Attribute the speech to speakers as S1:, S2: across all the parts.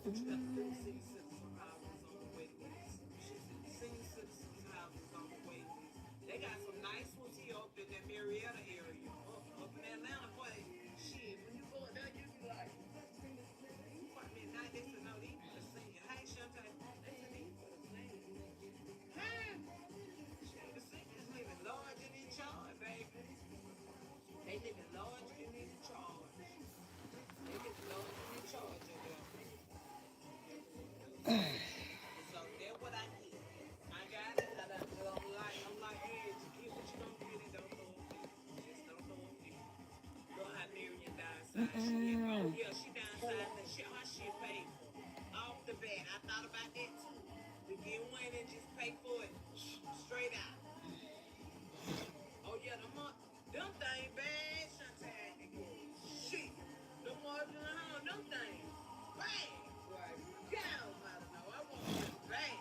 S1: She got the senior citizens houses on the waiting list. She said the senior citizens houses on the waiting list. They got some nice ones here up in that Marietta area, up in Atlanta. But shit, when you go up there, you be like, midnight. They said no, these for the senior. Hey, Shante, they said these for the senior. Hey, shit, the seniors living large and in charge, baby. They living large and in charge. They living large and in charge of them. So that's what I get. I got it. I'm like, hey, you get what you don't get and don't throw a fit. Just don't throw a fit. Go how Miriam downside. Oh yeah, she downside. Her shit paid for off the bat. I thought about that too. To get one and just pay for it straight out. Oh yeah, them things bad. Sometimes shit. Them ones in the home, them things bad. Boy, God, I don't know. I want one bad.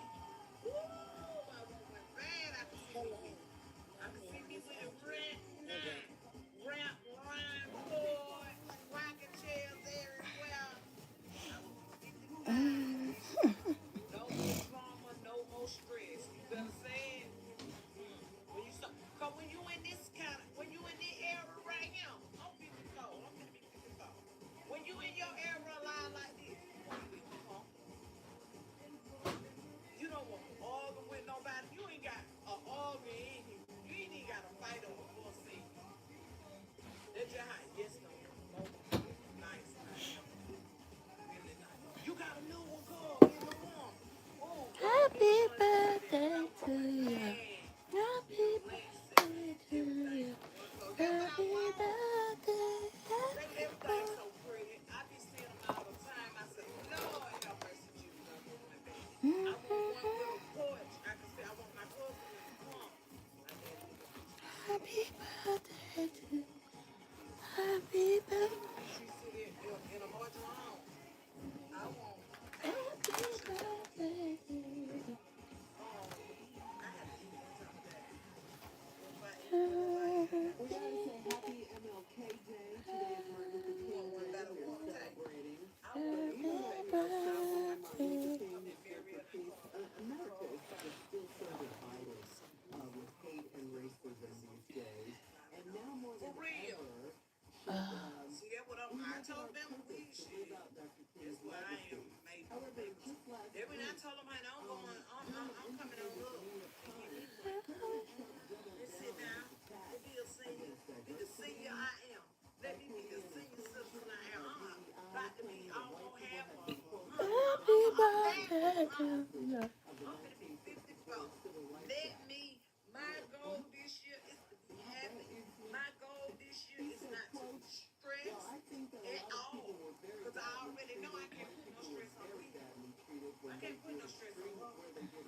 S1: Woo! I want one bad. I can see me with a ramp, board, rocking chairs everywhere. I was 55. No more trauma, no more stress. You better say it. Cause when you in when you in this era right now, I'm 54. I'm gonna be 54. When you in your era line like this, you don't want to argue with nobody. You ain't got an argue in you. You ain't even got to fight over for a seat. That's just how yes, no, nice, really nice. You got a new one, called in the room. Oh,
S2: Happy birthday to you. Happy birthday to you. Happy birthday.
S1: Everything's so pretty. I be seeing them all the time. I say, Lord, help mercy, Jesus, I want one baby. I want one with a porch. I can say I want my husband in the car. My daddy look at this.
S2: Happy birthday to you. Happy birthday.
S1: She sit in a marginal home. I want.
S2: Happy birthday to you.
S1: I had to eat one time a day. If I eat one, if I eat
S2: Happy
S1: one.
S3: We gotta say happy MLK Day. Today is Martin Luther King
S1: Want one
S3: Day.
S1: better
S3: We're
S1: one day.
S3: celebrating.
S1: I want
S3: Even
S1: one
S3: though
S1: baby.
S3: we
S1: I
S3: celebrate
S1: want my
S3: Martin Luther
S2: birthday.
S3: King
S1: I'm in
S3: stand for
S1: Marietta
S3: peace,
S1: car.
S3: America is still so divided with hate and racism these days. And now more
S1: For
S3: than
S1: real.
S3: ever,
S1: See that what I told them we shit. That's where I am. Maybe.
S3: however, just last
S1: Then when I
S3: week,
S1: told them I don't go on, I'm coming on up and give me one. Let's sit down. Let me a senior. Be the senior I am. Let me be the senior citizen I am. About to be almost half of
S2: Happy
S1: I'm back.
S2: birthday to you.
S1: I'm gonna be 54. Let me. My goal this year is to be happy. My goal this year is not to be stressed at all. Cause I already know I can't put no stress on me. I can't put no stress on her.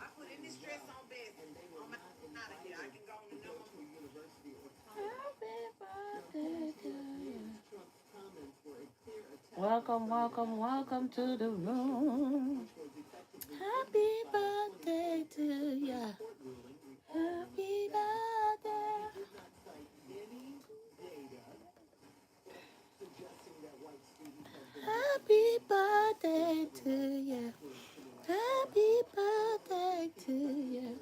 S1: I put any stress on Beth. I'm out of here. I can go on the number.
S2: Happy birthday to you. Welcome, welcome, welcome to the room. Happy birthday to you. Happy birthday. Happy birthday to you. Happy birthday to you.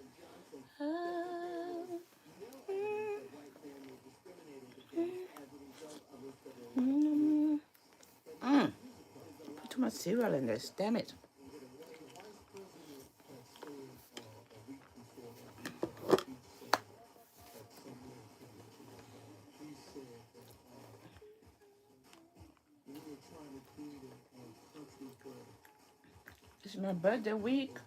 S2: Oh. Mm. Mm. Put too much cereal in this, damn it. It's my birthday week.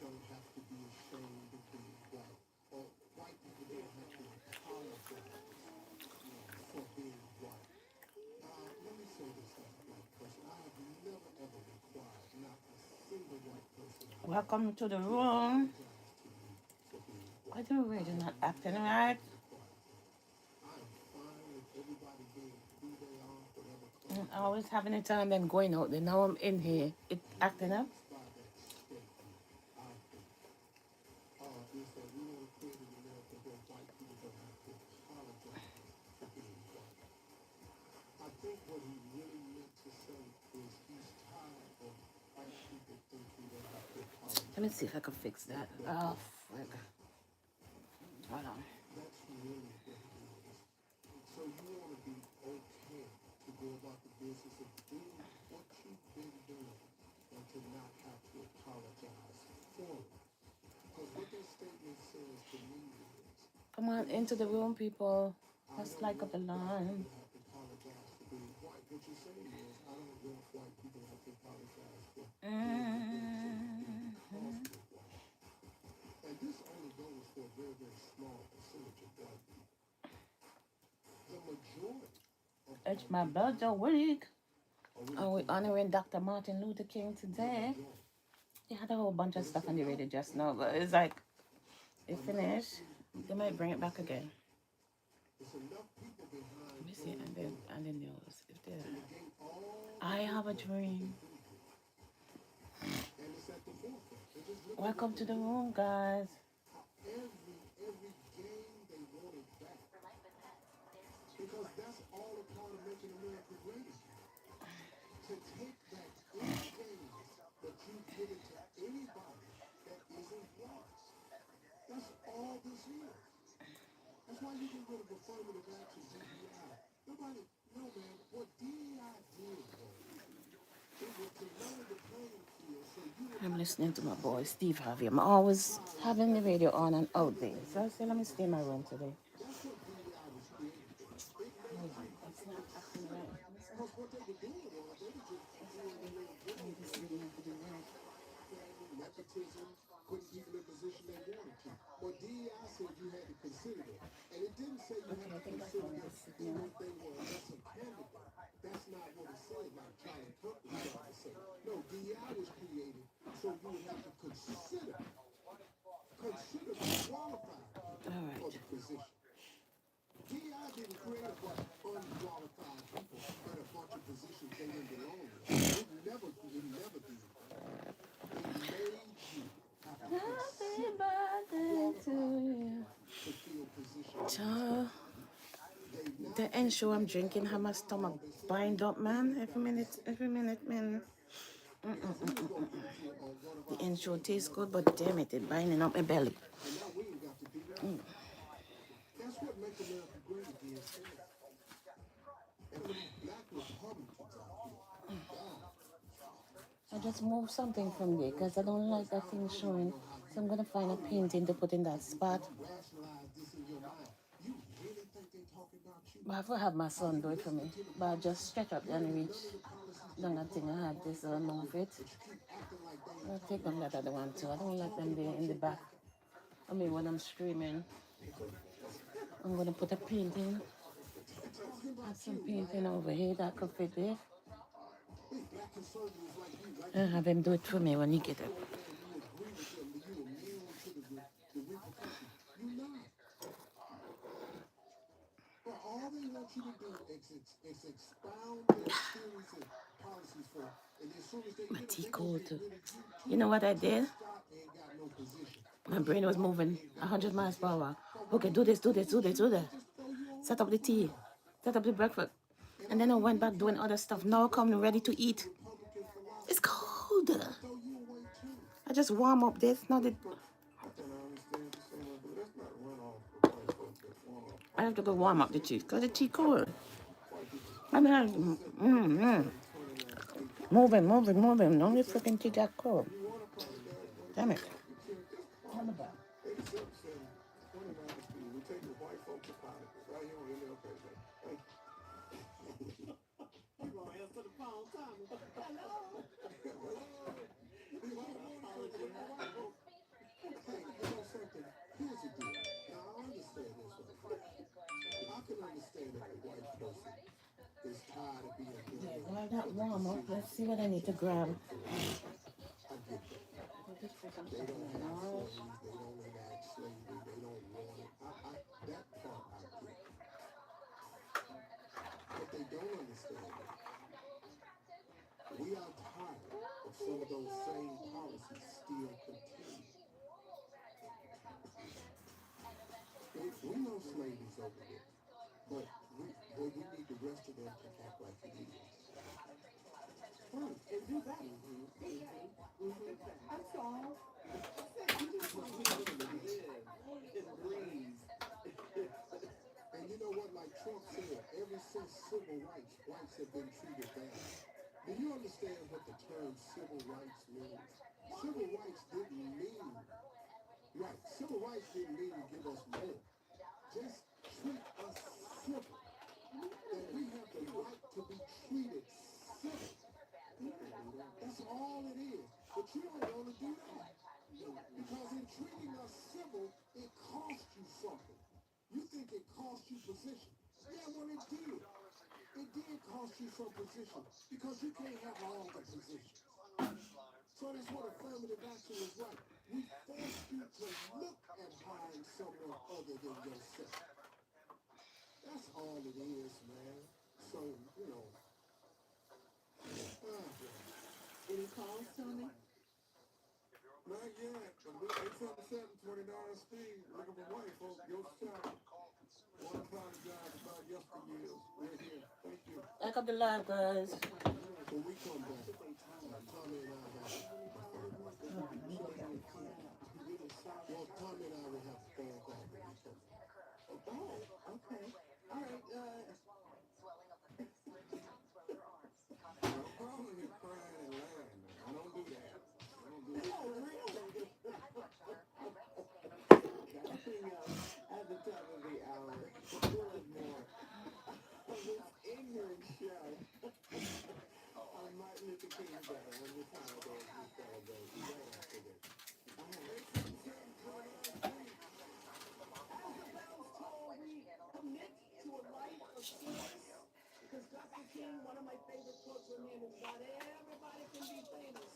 S2: Welcome to the room. Why the radio not acting right? I'm always having a time then going out there. Now I'm in here. It acting up. Let me see if I can fix that. Oh, frick. Hold on.
S3: That's really what it is. So you want to be okay to go about the business of doing what you've been doing and to not have to apologize for it. Because what that statement says to me is,
S2: Come on into the room, people. Let's like up the line.
S3: you have to apologize for being white. What you're saying is, I don't want white people to have to apologize for being because they're white. And this only goes for a very, very small percentage of white people. The majority of
S2: It's
S3: white
S2: my
S3: people
S2: birthday week.
S3: are
S2: And
S3: really
S2: we're honoring Dr. Martin Luther King today. They had a whole bunch of stuff on the radio just now, but it's like, it finished. They might bring it back again.
S3: There's enough people behind
S2: Let me see, and the news. If they,
S3: to negate all
S2: I have a dream.
S3: and it's at the forefront. And just look at
S2: Welcome to the room, guys.
S3: how every game they wanted back. Because that's all a part of making America great again. To take back any gains that you've given to anybody that isn't yours. That's all this is. That's why you get rid of affirmative action, DEI. Nobody, no man, what DEI did was, it was to lower the playing field so you would
S2: I'm
S3: have to
S2: listening to my boy
S3: consider
S2: Steve Harvey. I'm always having the radio on and out there. So I say, let me stay in my room today.
S3: that's what DEI was created for. It made
S2: Hold on,
S3: you have
S2: it's
S3: to
S2: not acting
S3: consider.
S2: right.
S3: Because what they were doing was they were just doing the little
S2: I'm
S3: video
S2: just
S3: game
S2: reading to the right.
S3: thing, nepotism, putting people in position they wanted to. But DEI said you had to consider them. And it didn't say you
S2: Okay,
S3: had
S2: I
S3: to
S2: think that's
S3: consider
S2: all
S3: them
S2: this
S3: even
S2: signal.
S3: if they were a lesser candidate. That's not what it said, like Charlie Kirk was trying to say. No, DEI was created so you would have to consider the qualified people
S2: All
S3: for
S2: right.
S3: the position. DEI didn't create a bunch of unqualified people in a bunch of positions they didn't belong in. It never did that. It made you have to
S2: Happy
S3: consider
S2: birthday to
S3: qualified
S2: you.
S3: people to fill positions in this
S2: Child,
S3: country. They now
S2: the
S3: taken
S2: ensure I'm
S3: that
S2: drinking
S3: back,
S2: have
S3: and
S2: my
S3: now
S2: stomach
S3: all they said
S2: bind
S3: is
S2: up,
S3: we
S2: man.
S3: just got to consider.
S2: Every minute, man.
S3: Because we was going to give it to one of
S2: The
S3: our
S2: ensure
S3: friends
S2: tastes
S3: another
S2: good, but
S3: term,
S2: damn it, it's binding up my belly.
S3: and now we ain't got to do that. That's what Make America Great Again stands for. And for these black Republicans out here, God,
S2: I just moved something from there because I don't like that thing showing. So I'm going to find a painting to put in that spot.
S3: you rationalize this in your mind. You really think they talking about you?
S2: But I have to have my
S3: Are
S2: son
S3: you
S2: do it for me.
S3: listening to the
S2: But I
S3: policies?
S2: just stretch up
S3: You're
S2: and
S3: in
S2: reach
S3: none of the policies the
S2: down that thing. I
S3: Republican
S2: had
S3: Party
S2: this
S3: come up
S2: move
S3: with,
S2: it.
S3: but you keep acting like they ain't
S2: I'll take
S3: talking
S2: them
S3: about
S2: that
S3: you.
S2: other one
S3: They
S2: too. I
S3: are
S2: don't like them
S3: talking
S2: there
S3: about
S2: in the
S3: your
S2: back.
S3: black.
S2: I mean, when I'm screaming, I'm going to put a painting.
S3: They're talking
S2: Have
S3: about
S2: some
S3: you,
S2: painting
S3: man.
S2: over here that could fit there.
S3: These black conservatives like you,
S2: And have him do it for me when he get
S3: you
S2: it.
S3: over there and you agree with them, that you immune to the repercussions. You're not. But all they want you to do is expound their theories and policies for, and as soon as they
S2: My
S3: get them,
S2: tea
S3: they gonna
S2: cold
S3: get
S2: too.
S3: rid of you
S2: You
S3: too.
S2: know what I
S3: Tim
S2: did?
S3: Scott ain't got no position.
S2: My brain
S3: Herschel
S2: was
S3: Walker
S2: moving
S3: ain't got no
S2: 100 miles per
S3: position.
S2: hour.
S3: But what
S2: Okay,
S3: they
S2: do this,
S3: gonna
S2: do
S3: do
S2: this, do
S3: is
S2: this, do
S3: they
S2: that.
S3: just throw you on
S2: Set
S3: like
S2: up
S3: a
S2: the tea.
S3: football.
S2: Set up the breakfast.
S3: And
S2: And
S3: all
S2: then I
S3: you
S2: went back doing
S3: Democrats
S2: other stuff.
S3: that
S2: Now I
S3: you
S2: come
S3: looking
S2: ready
S3: all
S2: to
S3: this new
S2: eat.
S3: Republican
S2: It's
S3: philosophy down,
S2: cold.
S3: they gonna throw you away too.
S2: I just warm up this. Now the,
S3: But I can understand you saying that, but that's not a runoff for white folks. That's runoff
S2: I have to go
S3: for
S2: warm
S3: black
S2: up the
S3: folks.
S2: tea because the
S3: That's what
S2: tea
S3: I'm talking
S2: cold.
S3: about. White people.
S2: I mean,
S3: It's a simple 29 state
S2: moving,
S3: constitution.
S2: moving, moving. Now the
S3: It's simple.
S2: freaking tea got cold.
S3: If you want to apologize, want to
S2: Damn
S3: say
S2: it.
S3: you can. It's fine. 87 said 29 Street. We're taking white folks apologies right here on MLK Day. Thank you. You gonna answer the phone, Tommy? Hello. Hello. Do you want apology from white folks? Hey, you know something? Here's the deal. Now I understand this right here. I can understand if a white person is tired of being
S2: Yeah,
S3: blamed
S2: while
S3: for
S2: that
S3: the
S2: warm up,
S3: decisions
S2: let's
S3: the
S2: see what I need to
S3: actions of
S2: grab.
S3: their fellow citizens. I get that.
S2: Just put some
S3: They
S2: stuff in
S3: don't
S2: the
S3: have
S2: house.
S3: slaves. They don't enact slavery. They don't want it. That part I get. What they don't understand is we are tired of some of those same policies still continue. We know slavery's over with, but we need the rest of them to act like it is. And do that. That's all. whites have been treated badly. Do you understand what the term civil rights means? Civil rights didn't mean, right, civil rights didn't mean to give us more. Just treat us civil. That we have the right to be treated civil. That's all it is. But you don't want to do that. Because in treating us civil, it costs you something. You think it cost you position. Yeah, well, it did. It did cost you some position because you can't have all the positions. So that's what affirmative action is like. We force you to look at hiring someone other than yourself. That's all it is, man. So,
S1: Any calls, Tony?
S3: not yet, but we're 877 $20 speed. Looking for money, folks. Your shot. Want to apologize about yesteryears. We're here. Thank you.
S2: Back up the live, guys.
S3: When we come back, Tommy and I have. Well, Tommy and I will have a phone call when we come back.
S1: Oh, okay. All right.
S3: I'm calling here crying and lying, man. I don't do that.
S1: Oh, really? Coming up at the top of the hour, we'll have more of this ignorant show on Martin Luther King Day on this holiday we celebrate right after this. As the bells toll, we commit to a life of service. Because Dr. King, one of my favorite quotes from him is, not everybody can be famous,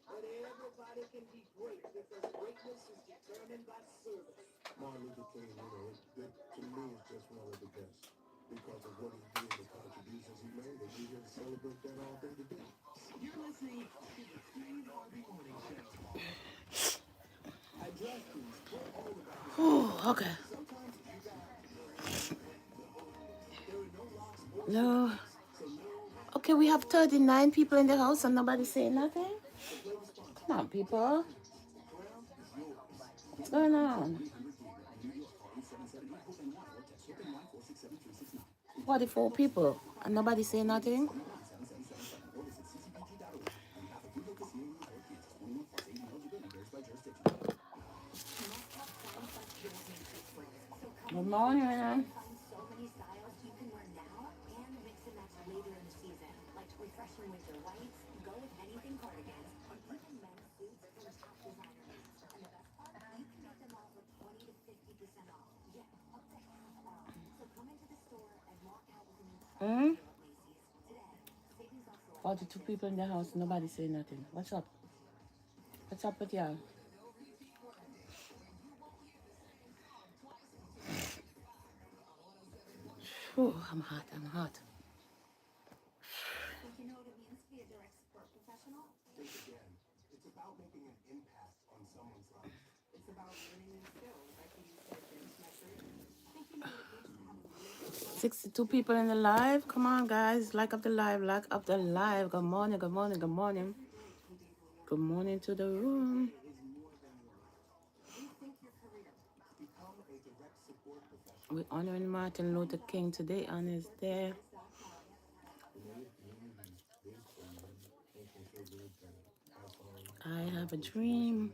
S1: but everybody can be great, because greatness is determined by service.
S3: Martin Luther King, to me, is just one of the best because of what he did, the contributions he made, and we're here to celebrate that all day today.
S1: You're listening to the Steve Harvey Morning Show. Addresses, we're all about this.
S2: Oh, okay.
S1: Sometimes you got there are no locks or
S2: No.
S1: so no.
S2: Okay, we have 39 people in the house and nobody saying nothing. Come on, people. What's going on? 44 people and nobody saying nothing. Good morning, man.
S4: So many styles you can wear now and mix and match later in the season, like refreshing winter whites, go with anything cardigans, or even men's suits from top designer brands. And the best part, you can get them all for 20 to 50% off. Yeah, up to half off. So come into the store and walk out with an incredible deal at Macy's. Today, savings also
S2: 42 people in the house, nobody saying nothing. What's up? What's up with y'all? Oh, I'm hot.
S4: think you know what it means to be a direct support professional?
S3: Think again. It's about making an impact on someone's life.
S4: It's about learning new skills I can use to advance my career. Think you know what it means to have a meaningful
S2: 62 people in the live. Come on, guys. Like up the live. Good morning. Good morning to the room. We're honoring Martin Luther King today on his day. I have a dream.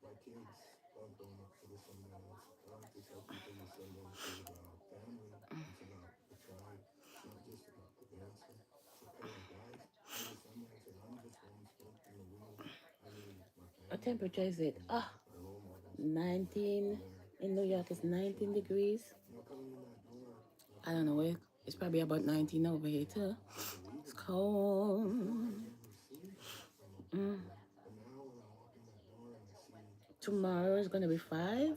S3: My kids love going up to the Sundance. I like to tell people the Sundance is about family. It's about the tribe. It's not just about the dancing. So, hey, guys, go to Sundance, and I'm just one spoke in the wheel. I mean, my family.
S2: What temperature is it?
S3: My role models.
S2: 19. In New York, it's 19 degrees.
S3: Coming in that door.
S2: I don't know where. It's probably about 19 over here, too. It's cold. Tomorrow is going to be 5.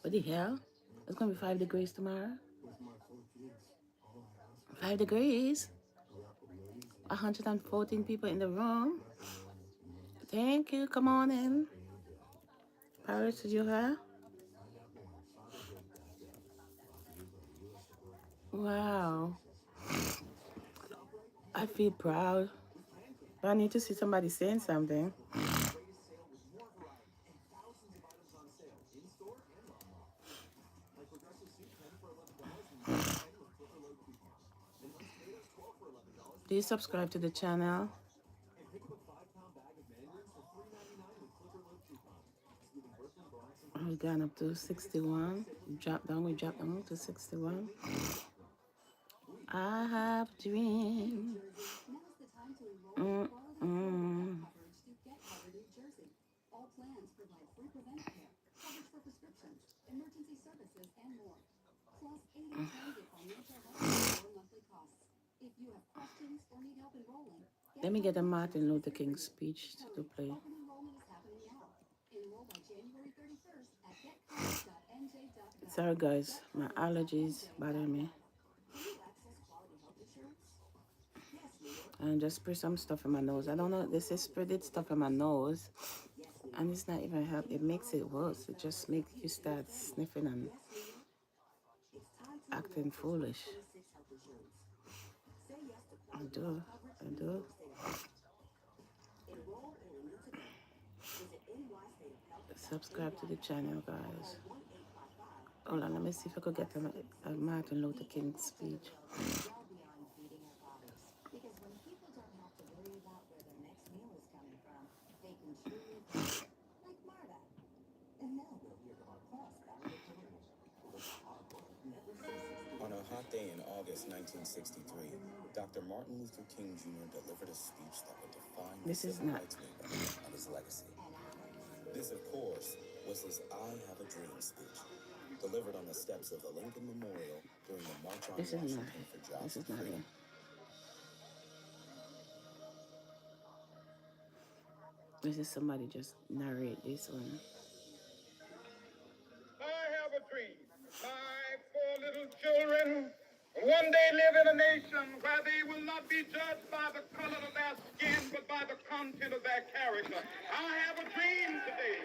S2: What the hell? It's going to be 5 degrees tomorrow. 5 degrees. 114 people in the room. Thank you. Come on in. Paris, did you hear? Wow. I feel proud. But I need to see somebody saying something. Please subscribe to the channel. We've gone up to 61. We dropped down to 61. I have a dream.
S4: Now's the time to enroll in quality
S2: Mm-mm.
S4: coverage to Get Covered New Jersey. All plans provide free preventive care, coverage for prescriptions, emergency services, and more. Plus, 80 times your financial help or monthly costs. If you have questions or need help enrolling,
S2: Let me get a Martin Luther King speech to play.
S4: open enrollment is happening now. Enroll by January 31st at getcoverage.nj.gov.
S2: Sorry guys, my allergies bother me.
S4: Can you access quality health insurance? Yes, Leader.
S2: And just spray some stuff in my nose. I don't know, this is sprayed stuff in my nose. And it's not even help. It makes it worse. It just makes you start sniffing and acting foolish. I do. Subscribe to the channel, guys. Hold on, let me see if I could get a Martin Luther King speech.
S4: Well beyond feeding our bodies. Because when people don't have to worry about where their next meal is coming from, they can truly thrive. Like Marta. And now we'll hear from our class valedictorian.
S5: On a hot day in August 1963, Dr. Martin Luther King Jr. delivered a speech that would define the civil rights movement and his legacy. This, of course, was his I Have a Dream speech, delivered on the steps of the Lincoln Memorial during the March on Washington for Jobs and Freedom.
S2: This is somebody just narrate this one.
S6: I have a dream. My 4 little children will one day live in a nation where they will not be judged by the color of their skin, but by the content of their character. I have a dream today.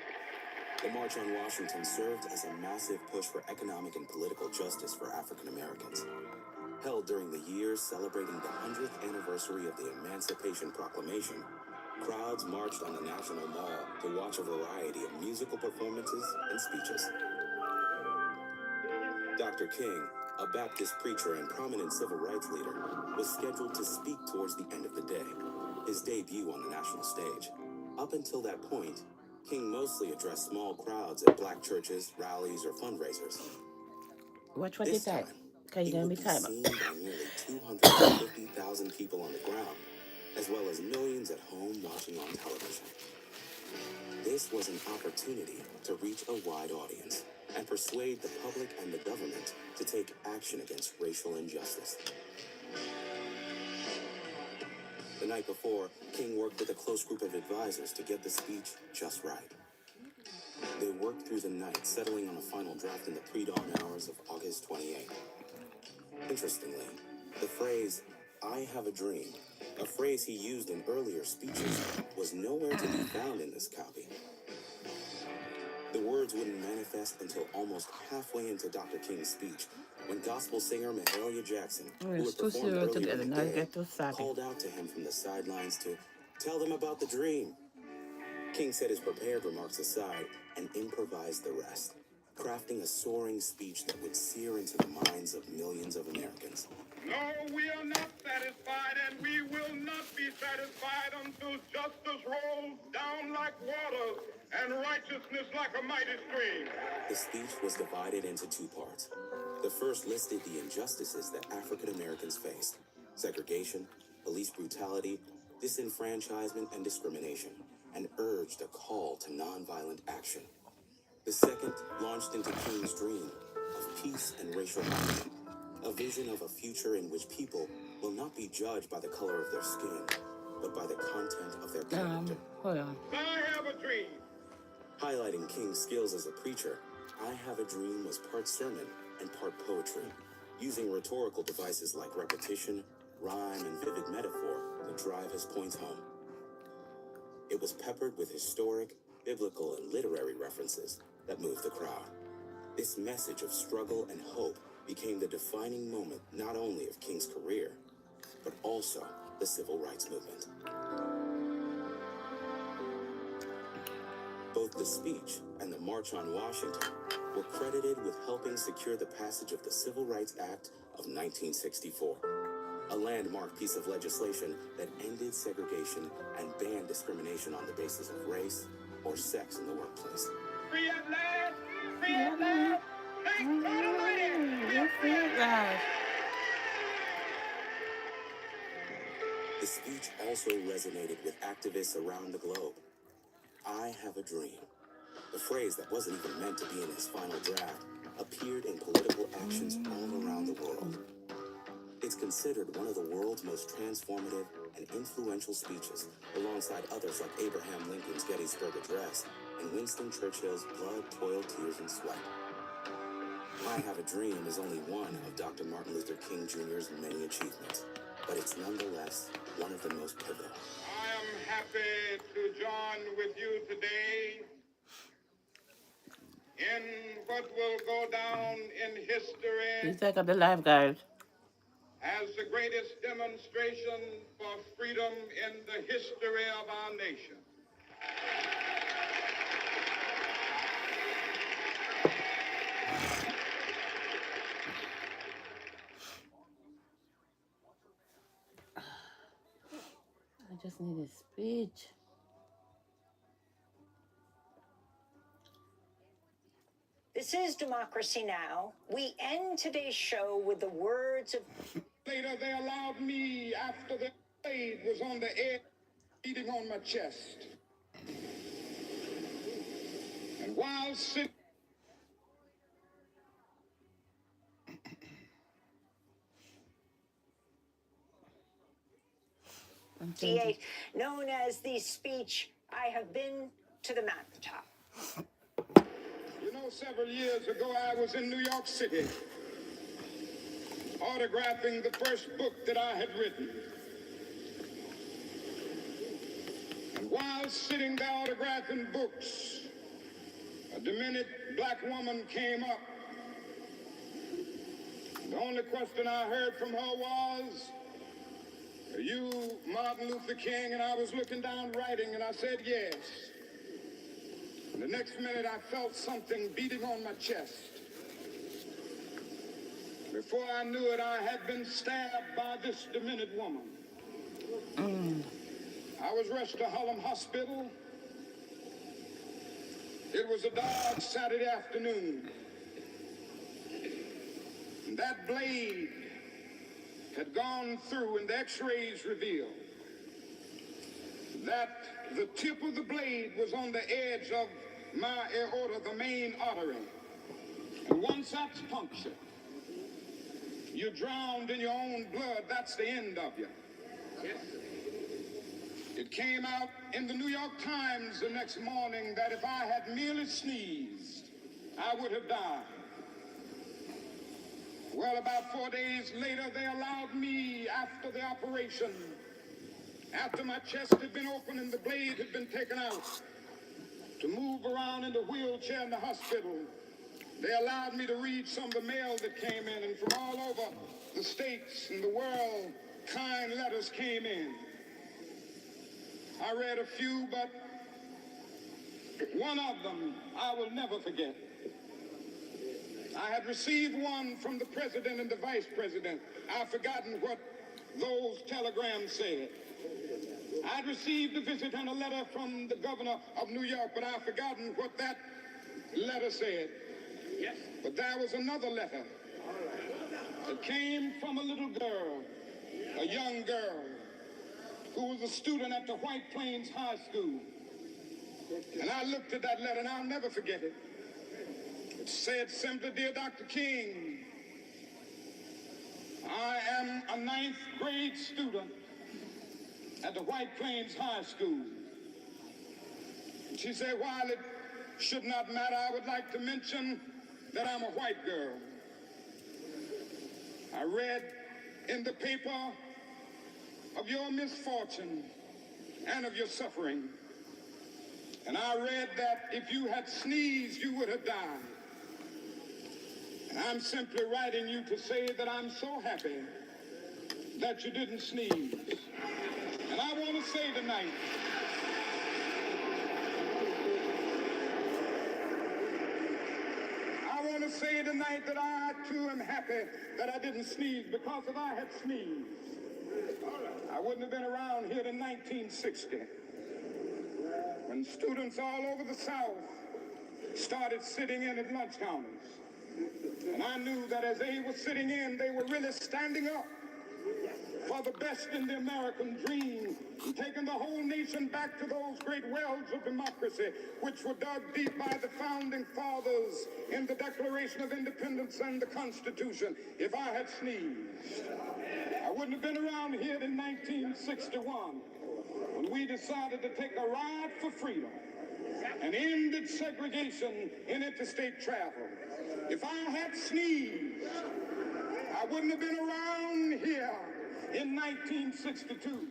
S5: The March on Washington served as a massive push for economic and political justice for African Americans. Held during the year celebrating the 100th anniversary of the Emancipation Proclamation, crowds marched on the National Mall to watch a variety of musical performances and speeches. Dr. King, a Baptist preacher and prominent civil rights leader, was scheduled to speak towards the end of the day, his debut on the national stage. Up until that point, King mostly addressed small crowds at black churches, rallies, or fundraisers.
S2: Watch what
S5: This
S2: you type.
S5: time, he would be seen by nearly 250,000 people on the ground, as well as millions at home watching on television. This was an opportunity to reach a wide audience and persuade the public and the government to take action against racial injustice. The night before, King worked with a close group of advisors to get the speech just right. They worked through the night, settling on a final draft in the pre-dawn hours of August 28th. Interestingly, the phrase, "I have a dream," a phrase he used in earlier speeches, was nowhere to be found in this copy. The words wouldn't manifest until almost halfway into Dr. King's speech, when gospel singer Mahalia Jackson, who had performed earlier in the day, called out to him from the sidelines to tell them about the dream. King set his prepared remarks aside and improvised the rest, crafting a soaring speech that would sear into the minds of millions of Americans.
S6: No, we are not satisfied, and we will not be satisfied until justice rolls down like water and righteousness like a mighty stream.
S5: The speech was divided into 2 parts. The first listed the injustices that African Americans faced: segregation, police brutality, disenfranchisement, and discrimination, and urged a call to nonviolent action. The second launched into King's dream of peace and racial harmony, a vision of a future in which people will not be judged by the color of their skin, but by the content of their character.
S2: Hold on.
S6: I have a dream.
S5: Highlighting King's skills as a preacher, I Have a Dream was part sermon and part poetry, using rhetorical devices like repetition, rhyme, and vivid metaphor to drive his points home. It was peppered with historic, biblical, and literary references that moved the crowd. This message of struggle and hope became the defining moment not only of King's career, but also the civil rights movement. Both the speech and the March on Washington were credited with helping secure the passage of the Civil Rights Act of 1964. a landmark piece of legislation that ended segregation and banned discrimination on the basis of race or sex in the workplace.
S6: Free at last! Free at last! Thank God Almighty! We are free at last!
S5: The speech also resonated with activists around the globe. I have a dream. The phrase that wasn't even meant to be in his final draft appeared in political actions all around the world. It's considered one of the world's most transformative and influential speeches, alongside others like Abraham Lincoln's Gettysburg Address and Winston Churchill's Blood, Toil, Tears, and Sweat. I Have a Dream is only one of Dr. Martin Luther King Jr.'s many achievements, but it's nonetheless one of the most pivotal.
S6: I am happy to join with you today in what will go down in history
S2: Please take up the live, guys.
S6: as the greatest demonstration for freedom in the history of our nation.
S2: I just need a speech.
S7: This is Democracy Now! We end today's show with the words of
S6: Later, they allowed me, after the blade was on the edge, beating on my chest. And while sitting
S7: DA, known as the speech, I have been to the mountaintop.
S6: You know, several years ago, I was in New York City autographing the first book that I had written. And while sitting there autographing books, a demented black woman came up. The only question I heard from her was, "Are you Martin Luther King?" And I was looking down writing, and I said, "Yes." And the next minute, I felt something beating on my chest. Before I knew it, I had been stabbed by this demented woman. I was rushed to Harlem Hospital. It was a dark Saturday afternoon. And that blade had gone through, and the x-rays revealed that the tip of the blade was on the edge of my aorta, the main artery. And once that's punctured, you're drowned in your own blood. That's the end of you. It came out in the New York Times the next morning that if I had merely sneezed, I would have died. Well, about 4 days later, they allowed me, after the operation, after my chest had been opened and the blade had been taken out, to move around in the wheelchair in the hospital. They allowed me to read some of the mail that came in, and from all over the states and the world, kind letters came in. I read a few, but one of them I will never forget. I had received one from the president and the vice president. I've forgotten what those telegrams said. I'd received a visit and a letter from the governor of New York, but I've forgotten what that letter said. Yes. But there was another letter. It came from a little girl, a young girl, who was a student at the White Plains High School. And I looked at that letter, and I'll never forget it. It said simply, "Dear Dr. King, I am a 9th grade student at the White Plains High School." And she said, "While it should not matter, I would like to mention that I'm a white girl. I read in the paper of your misfortune and of your suffering. And I read that if you had sneezed, you would have died. And I'm simply writing you to say that I'm so happy that you didn't sneeze. And I want to say tonight, that I too am happy that I didn't sneeze, because if I had sneezed, I wouldn't have been around here in 1960 when students all over the South started sitting in at lunch counters. And I knew that as they were sitting in, they were really standing up for the best in the American dream, and taking the whole nation back to those great wells of democracy, which were dug deep by the founding fathers in the Declaration of Independence and the Constitution. If I had sneezed, I wouldn't have been around here in 1961 when we decided to take a ride for freedom and ended segregation in interstate travel. If I had sneezed, I wouldn't have been around here in 1962.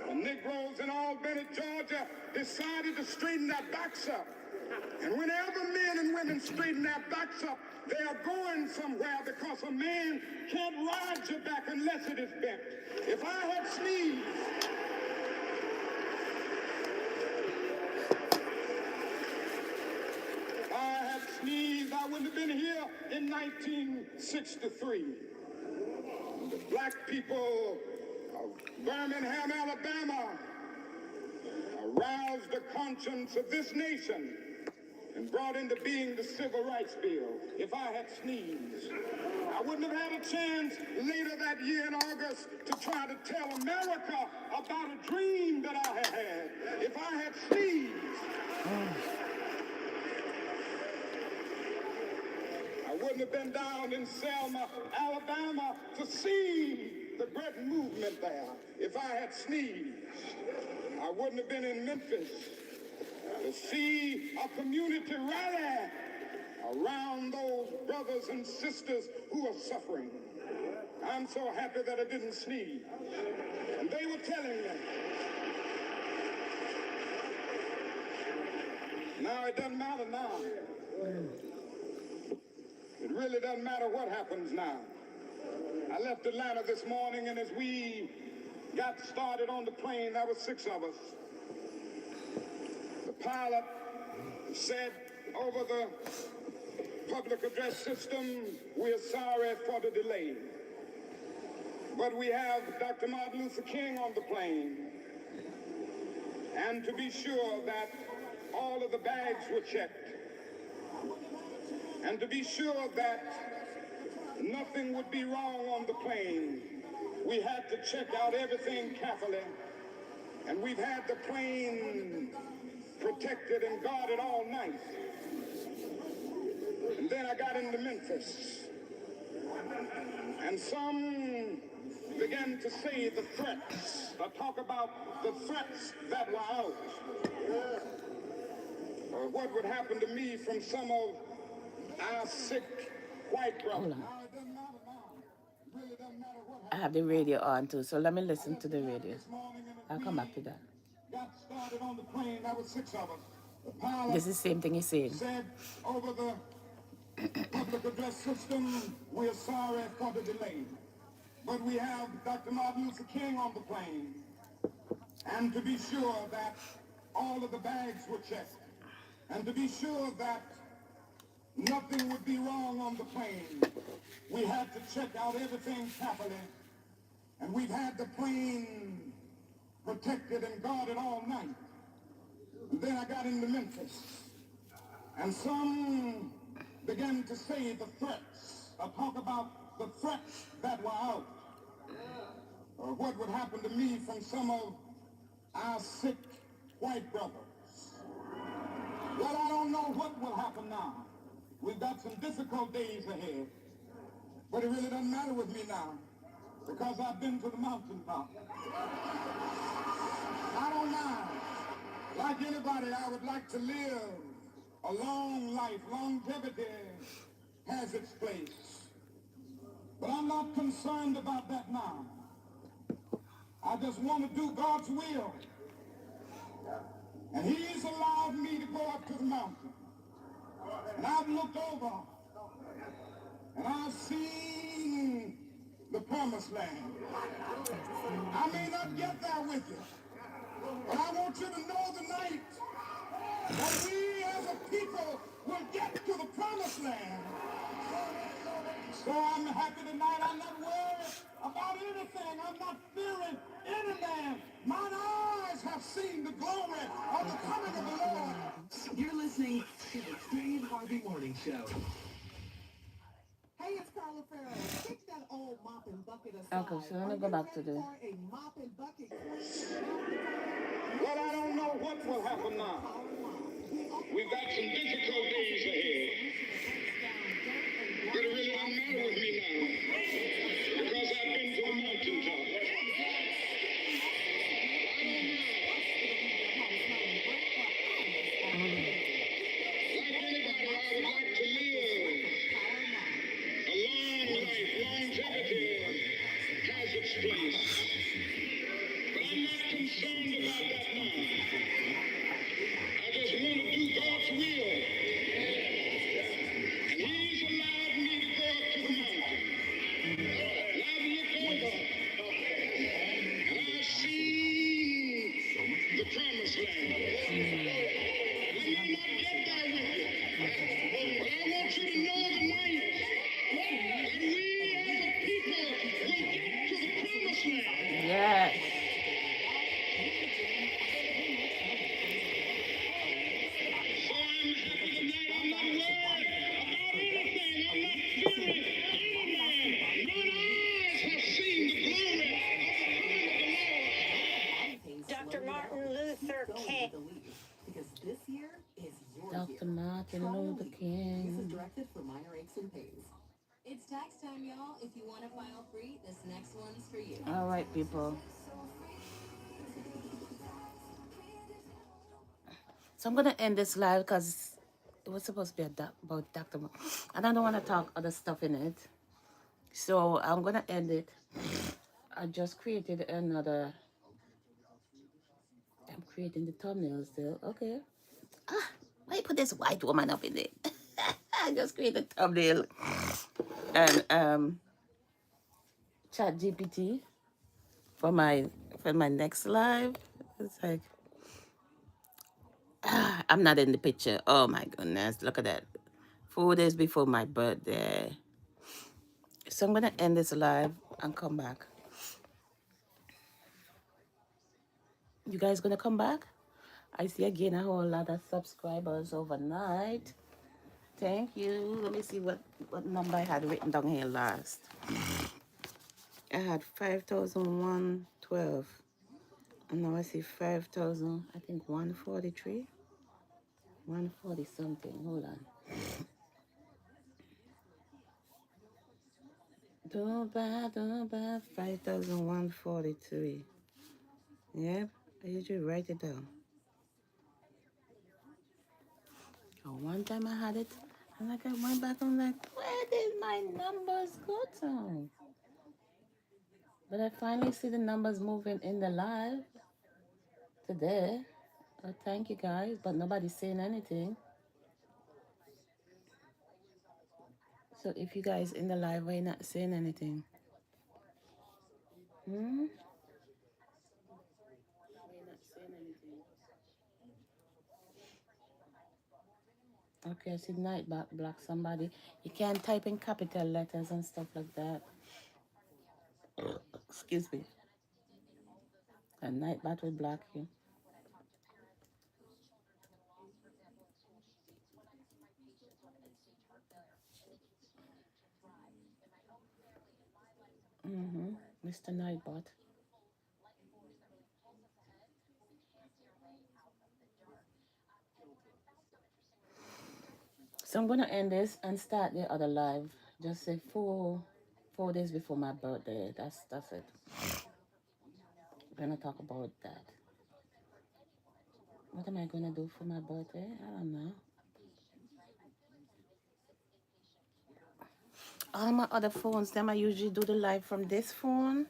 S6: The Negroes in Albany, Georgia decided to straighten their backs up. And whenever men and women straighten their backs up, they are going somewhere, because a man can't ride your back unless it is bent. If I had sneezed, I wouldn't have been here in 1963. The black people of Birmingham, Alabama, aroused the conscience of this nation and brought into being the Civil Rights Bill. If I had sneezed, I wouldn't have had a chance later that year in August to try to tell America about a dream that I had. If I had sneezed, I wouldn't have been down in Selma, Alabama to see the great movement there. If I had sneezed, I wouldn't have been in Memphis to see a community rally around those brothers and sisters who are suffering. I'm so happy that I didn't sneeze. And they were telling me, now it doesn't matter now. It really doesn't matter what happens now. I left Atlanta this morning, and as we got started on the plane, there were 6 of us. The pilot said over the public address system, "We're sorry for the delay, but we have Dr. Martin Luther King on the plane, and to be sure that all of the bags were checked, and to be sure that nothing would be wrong on the plane, we had to check out everything carefully, and we've had the plane protected and guarded all night." And then I got into Memphis, and some began to say the threats, or talk about the threats that were out, or what would happen to me from some of our sick white brothers.
S2: I have the radio on too, so let me listen to the radio. I'll come back to that.
S6: Got started on the plane, there were 6 of us. The pilot
S2: This is the same thing he's saying.
S6: said over the public address system, "We're sorry for the delay, but we have Dr. Martin Luther King on the plane, and to be sure that all of the bags were checked, and to be sure that nothing would be wrong on the plane, we had to check out everything carefully, and we've had the plane protected and guarded all night." And then I got into Memphis, and some began to say the threats, or talk about the threats that were out, or what would happen to me from some of our sick white brothers. Well, I don't know what will happen now. We've got some difficult days ahead, but it really doesn't matter with me now, because I've been to the mountaintop. I don't mind. Like anybody, I would like to live a long life. Longevity has its place. But I'm not concerned about that now. I just want to do God's will. And He's allowed me to go up to the mountain. And I've looked over, and I've seen the promised land. I may not get there with you, but I want you to know tonight that we as a people will get to the promised land So I'm happy tonight. I'm not worried about anything. I'm not fearing any man. Mine eyes have seen the glory of the coming of the Lord.
S3: You're listening to the Steve Harvey Morning Show. Hey, it's Carla Ferrell. Kick that old mop and bucket aside.
S2: Okay, so let me go back to the.
S3: For a mop and bucket queen.
S6: Well, I don't know what will happen now. We've got some difficult days ahead. But it really doesn't matter with me now. Because I've been to the mountaintop. Like anybody, I would like to live a long life. Longevity has its place. But I'm not concerned about that now. I just want to do God's will. And He's allowed me to go up to the mountain. And I've looked over. And I've seen the promised land. I may not get there with you. But I want you to know tonight that we as a people will get to the promised land.
S2: Yes.
S6: So I'm happy tonight. I'm not worried about anything. I'm not fearing any man. Mine eyes have seen the glory of the coming of the Lord.
S7: Dr. Martin Luther King.
S3: Because this year is your
S2: Dr.
S3: year.
S2: Martin
S3: Try
S2: Luther
S3: Relief. This is
S2: King.
S3: directed for minor aches and pains.
S4: It's tax time, y'all. If you want to file free, this next one's for you.
S2: All right, people. So I'm gonna end this live because it was supposed to be about Dr. And I don't want to talk other stuff in it. So I'm gonna end it. I just created another. I'm creating the thumbnail still. Okay. Why you put this white woman up in it? I just created a thumbnail and chat GPT for my next live. It's like I'm not in the picture. Oh my goodness, look at that. 4 days before my birthday. So I'm gonna end this live and come back. You guys gonna come back? I see again a whole lot of subscribers overnight. Thank you. Let me see what number I had written down here last. I had 5,112. And now I see 5,000, I think 143. 140 something. Hold on. Don't buy 5,143. Yep, I usually write it down. Oh, one time I had it, and like I went back, I'm like, where did my numbers go to? But I finally see the numbers moving in the live today. Oh, thank you guys, but nobody's saying anything. So if you guys in the live, why you not saying anything? Why you not saying anything? Okay, I see night block somebody. You can't type in capital letters and stuff like that. Excuse me. A night bat will block you. Mr. Nightbot. So I'm gonna end this and start the other live. Just say 4 days before my birthday. That's it. We're gonna talk about that. What am I gonna do for my birthday? I don't know. All my other phones, them I usually do the live from this phone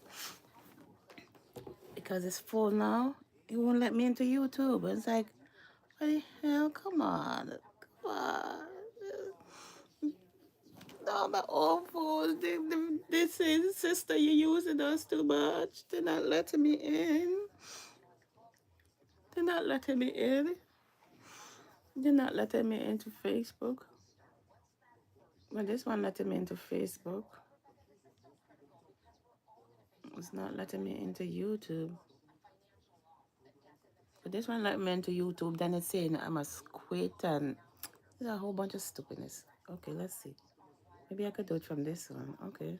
S2: because it's full now. It won't let me into YouTube. It's like, what the hell? Come on. Come on. No, my old phone. They say, sister, you're using us too much. They're not letting me in. They're not letting me in. They're not letting me into Facebook. But this one letting me into Facebook. It's not letting me into YouTube. But this one let me into YouTube. Then it's saying I must quit, and there's a whole bunch of stupidness. Okay, let's see. Maybe I could do it from this one. Okay.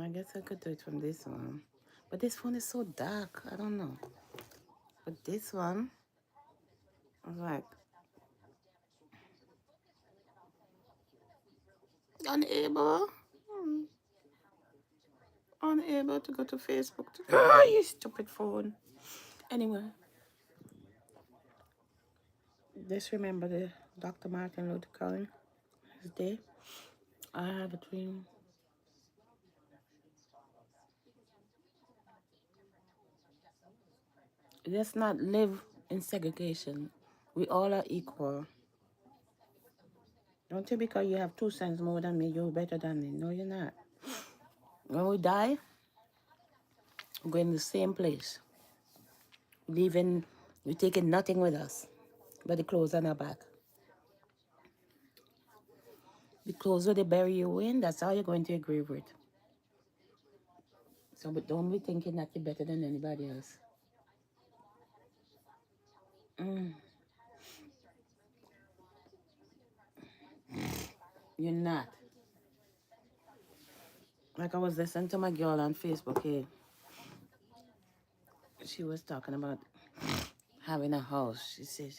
S2: I guess I could do it from this one. But this phone is so dark. I don't know. But this one, I was like, unable. Unable to go to Facebook. You stupid phone. Anyway, just remember the Dr. Martin Luther King, his day. I have a dream. Let's not live in segregation. We all are equal. Don't think because you have 2 cents more than me, you're better than me. No, you're not. When we die, we're going to the same place. We're taking nothing with us but the clothes on our back. The clothes where they bury you in, that's how you're going to your grave with. So but don't be thinking that you're better than anybody else. You're not. Like I was listening to my girl on Facebook here. She was talking about having a house. She said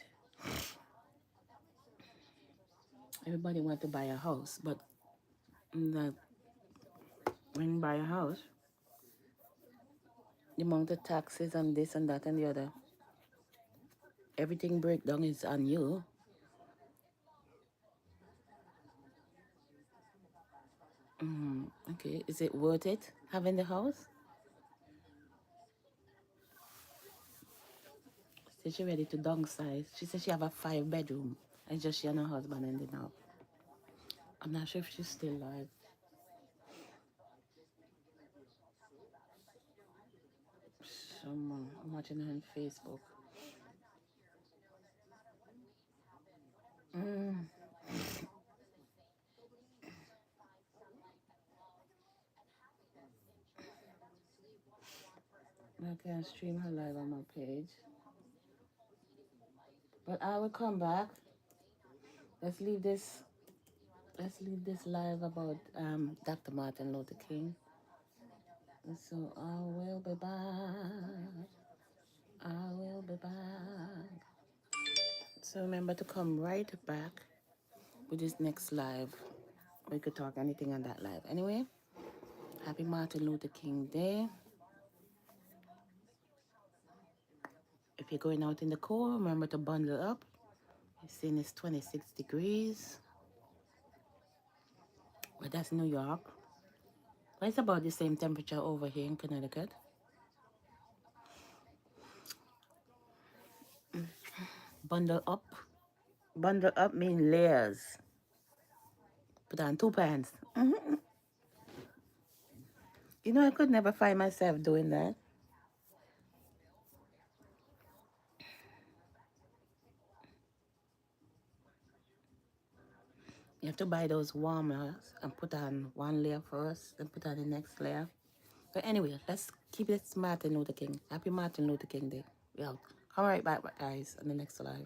S2: everybody want to buy a house, but that when you buy a house, the amount of taxes and this and that and the other, everything breakdown is on you. Okay, is it worth it having the house? She said she ready to downsize. She said she have a 5 bedroom. And just she and her husband ended up. I'm not sure if she's still alive. Someone I'm watching her on Facebook. I can't stream her live on my page. But I will come back. Let's leave this live about Dr. Martin Luther King. So I will be back. I will be back. So remember to come right back with this next live. We could talk anything on that live. Anyway, happy Martin Luther King Day. If you're going out in the cold, remember to bundle up. You're seeing it's 26 degrees. But that's New York. But it's about the same temperature over here in Connecticut. Bundle up. Bundle up means layers. Put on 2 pants. You know, I could never find myself doing that. You have to buy those warmers and put on one layer first, then put on the next layer. But anyway, let's keep it Martin Luther King. Happy Martin Luther King Day. We out. Come right back, guys, on the next live.